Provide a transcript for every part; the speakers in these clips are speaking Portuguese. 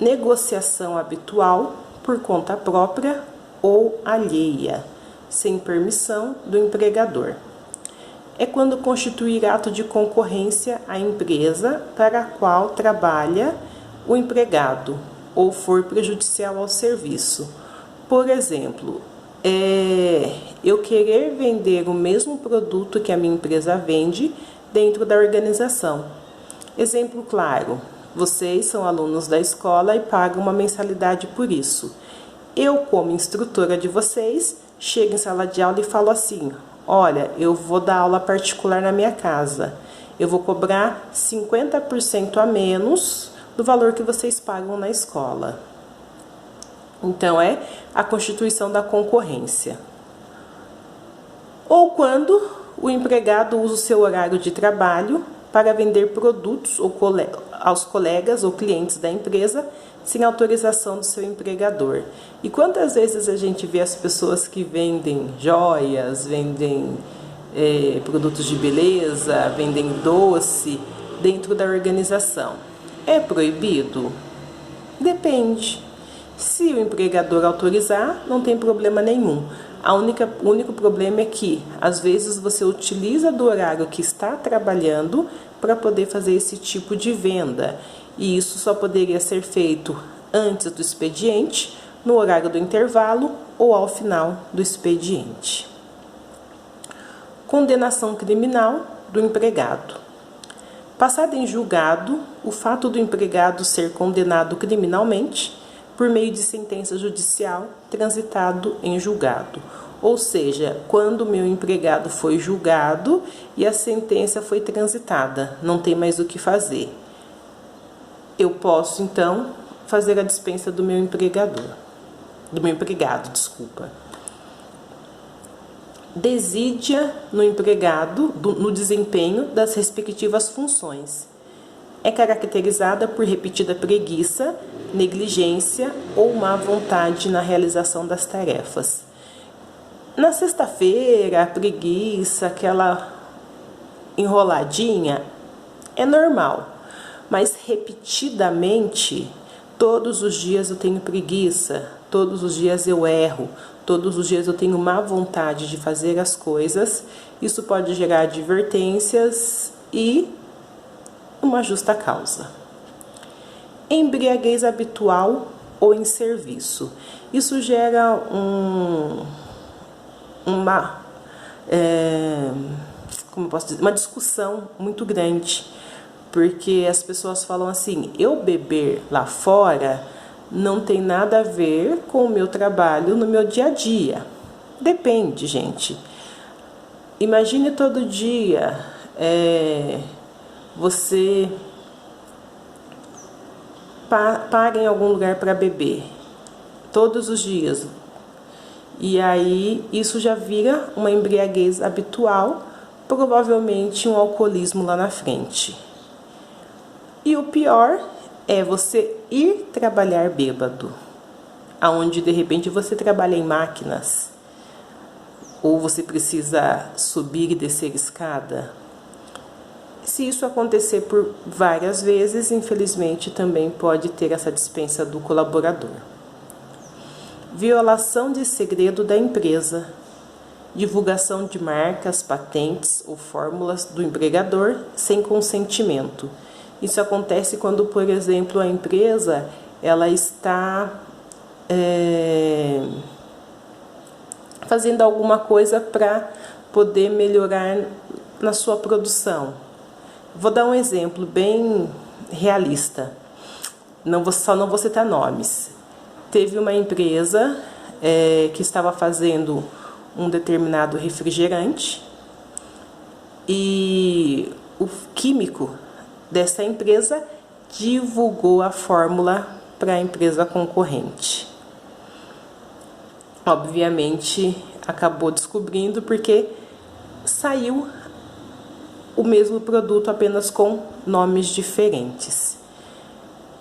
negociação habitual por conta própria ou alheia, sem permissão do empregador. É quando constituir ato de concorrência a empresa para a qual trabalha o empregado ou for prejudicial ao serviço. Por exemplo, eu querer vender o mesmo produto que a minha empresa vende dentro da organização. Exemplo claro, vocês são alunos da escola e pagam uma mensalidade por isso. Eu, como instrutora de vocês, chego em sala de aula e falo assim: olha, eu vou dar aula particular na minha casa. Eu vou cobrar 50% a menos do valor que vocês pagam na escola. Então, é a constituição da concorrência. Ou quando o empregado usa o seu horário de trabalho para vender produtos aos colegas ou clientes da empresa sem autorização do seu empregador. E quantas vezes a gente vê as pessoas que vendem joias, vendem produtos de beleza, vendem doce dentro da organização? É proibido? Depende. Se o empregador autorizar, não tem problema nenhum. O único problema é que, às vezes, você utiliza do horário que está trabalhando para poder fazer esse tipo de venda. E isso só poderia ser feito antes do expediente, no horário do intervalo ou ao final do expediente. Condenação criminal do empregado. Passado em julgado, o fato do empregado ser condenado criminalmente por meio de sentença judicial transitado em julgado. Ou seja, quando o meu empregado foi julgado e a sentença foi transitada, não tem mais o que fazer. Eu posso, então, fazer a dispensa do meu empregado. Desídia no empregado no desempenho das respectivas funções. É caracterizada por repetida preguiça, negligência ou má vontade na realização das tarefas. Na sexta-feira, a preguiça, aquela enroladinha, é normal, mas repetidamente, todos os dias eu tenho preguiça, todos os dias eu erro, todos os dias eu tenho má vontade de fazer as coisas, isso pode gerar advertências e uma justa causa. Embriaguez habitual ou em serviço. Isso gera uma discussão muito grande, porque as pessoas falam assim: eu beber lá fora não tem nada a ver com o meu trabalho no meu dia a dia. Depende, gente. Imagine todo dia você para em algum lugar para beber, todos os dias. E aí isso já vira uma embriaguez habitual, provavelmente um alcoolismo lá na frente. E o pior é você ir trabalhar bêbado, aonde de repente você trabalha em máquinas, ou você precisa subir e descer escada. Se isso acontecer por várias vezes, infelizmente também pode ter essa dispensa do colaborador. Violação de segredo da empresa. Divulgação de marcas, patentes ou fórmulas do empregador sem consentimento. Isso acontece quando, por exemplo, a empresa ela está fazendo alguma coisa para poder melhorar na sua produção. Vou dar um exemplo bem realista. Só não vou citar nomes. Teve uma empresa que estava fazendo um determinado refrigerante e o químico dessa empresa divulgou a fórmula para a empresa concorrente. Obviamente, acabou descobrindo porque saiu o mesmo produto apenas com nomes diferentes.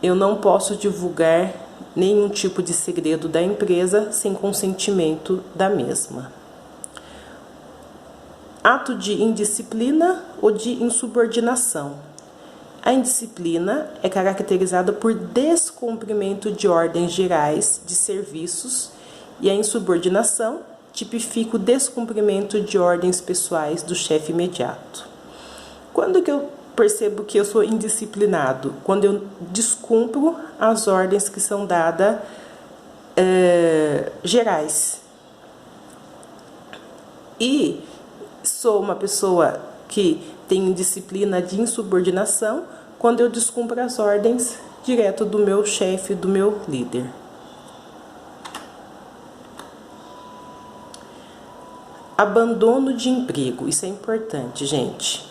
Eu não posso divulgar nenhum tipo de segredo da empresa sem consentimento da mesma. Ato de indisciplina ou de insubordinação. A indisciplina é caracterizada por descumprimento de ordens gerais de serviços e a insubordinação tipifica o descumprimento de ordens pessoais do chefe imediato. Quando que eu percebo que eu sou indisciplinado? Quando eu descumpro as ordens que são dadas gerais. E sou uma pessoa que tem disciplina de insubordinação quando eu descumpro as ordens direto do meu chefe, do meu líder. Abandono de emprego, isso é importante, gente.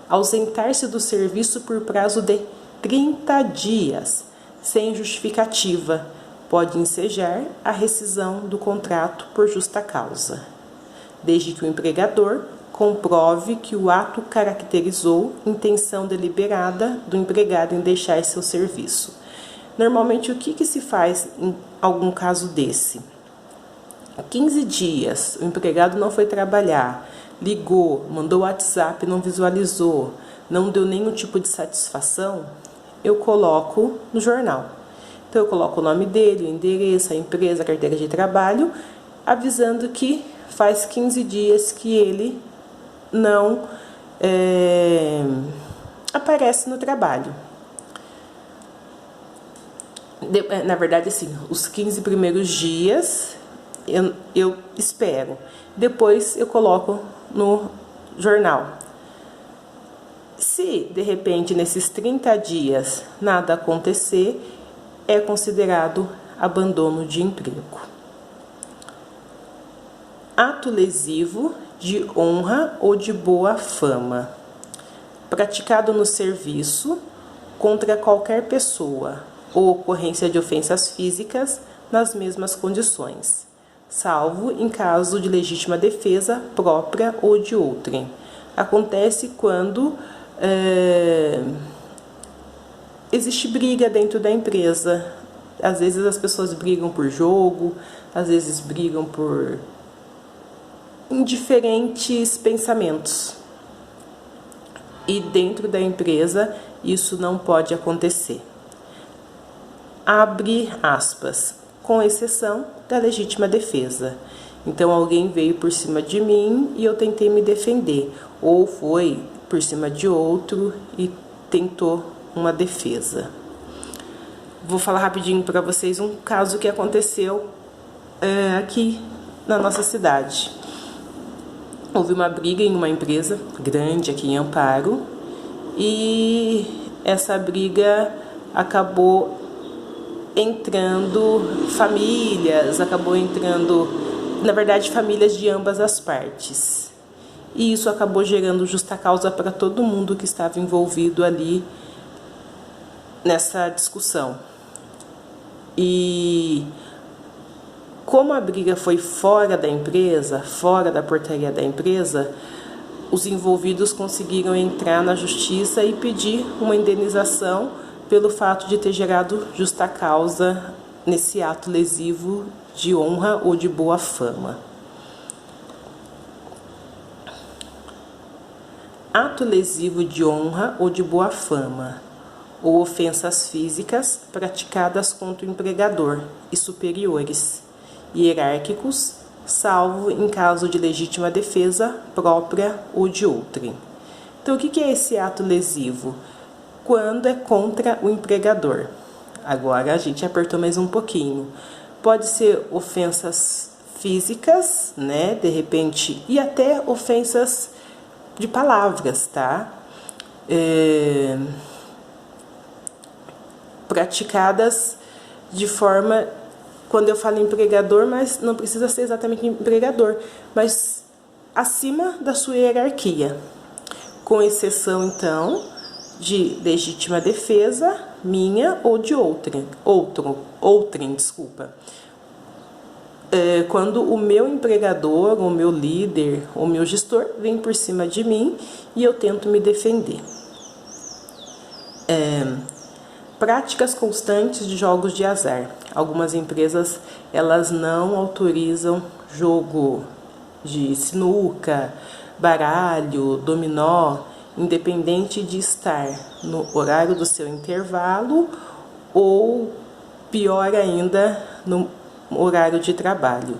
Ausentar-se do serviço por prazo de 30 dias, sem justificativa, pode ensejar a rescisão do contrato por justa causa, desde que o empregador comprove que o ato caracterizou intenção deliberada do empregado em deixar seu serviço. Normalmente, o que se faz em algum caso desse? 15 dias, o empregado não foi trabalhar, ligou, mandou WhatsApp, não visualizou, não deu nenhum tipo de satisfação, eu coloco no jornal. Então, eu coloco o nome dele, o endereço, a empresa, a carteira de trabalho, avisando que faz 15 dias que ele não aparece no trabalho. Na verdade, assim, os 15 primeiros dias eu espero. Depois eu coloco no jornal. Se, de repente, nesses 30 dias nada acontecer, é considerado abandono de emprego. Ato lesivo de honra ou de boa fama, praticado no serviço contra qualquer pessoa, ou ocorrência de ofensas físicas nas mesmas condições, salvo em caso de legítima defesa própria ou de outrem. Acontece quando existe briga dentro da empresa. Às vezes as pessoas brigam por jogo, às vezes brigam por indiferentes pensamentos. E dentro da empresa isso não pode acontecer. Abre aspas, com exceção da legítima defesa. Então alguém veio por cima de mim e eu tentei me defender, ou foi por cima de outro e tentou uma defesa. Vou falar rapidinho para vocês um caso que aconteceu aqui na nossa cidade. Houve uma briga em uma empresa grande aqui em Amparo e essa briga acabou entrando famílias, na verdade, famílias de ambas as partes. E isso acabou gerando justa causa para todo mundo que estava envolvido ali nessa discussão. E como a briga foi fora da empresa, fora da portaria da empresa, os envolvidos conseguiram entrar na justiça e pedir uma indenização pelo fato de ter gerado justa causa nesse ato lesivo de honra ou de boa fama. Ato lesivo de honra ou de boa fama, ou ofensas físicas praticadas contra o empregador e superiores, hierárquicos, salvo em caso de legítima defesa própria ou de outrem. Então, o que é esse ato lesivo? Quando é contra o empregador. Agora a gente apertou mais um pouquinho. Pode ser ofensas físicas, né? De repente, e até ofensas de palavras, tá? Praticadas de forma, quando eu falo empregador, mas não precisa ser exatamente empregador, mas acima da sua hierarquia, com exceção então de legítima defesa minha ou de outrem, desculpa. Quando o meu empregador, o meu líder, o meu gestor vem por cima de mim e eu tento me defender. Práticas constantes de jogos de azar. Algumas empresas, elas não autorizam jogo de sinuca, baralho, dominó. independente de estar no horário do seu intervalo ou, pior ainda, no horário de trabalho.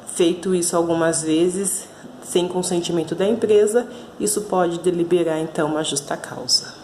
Feito isso algumas vezes, sem consentimento da empresa, isso pode deliberar então uma justa causa.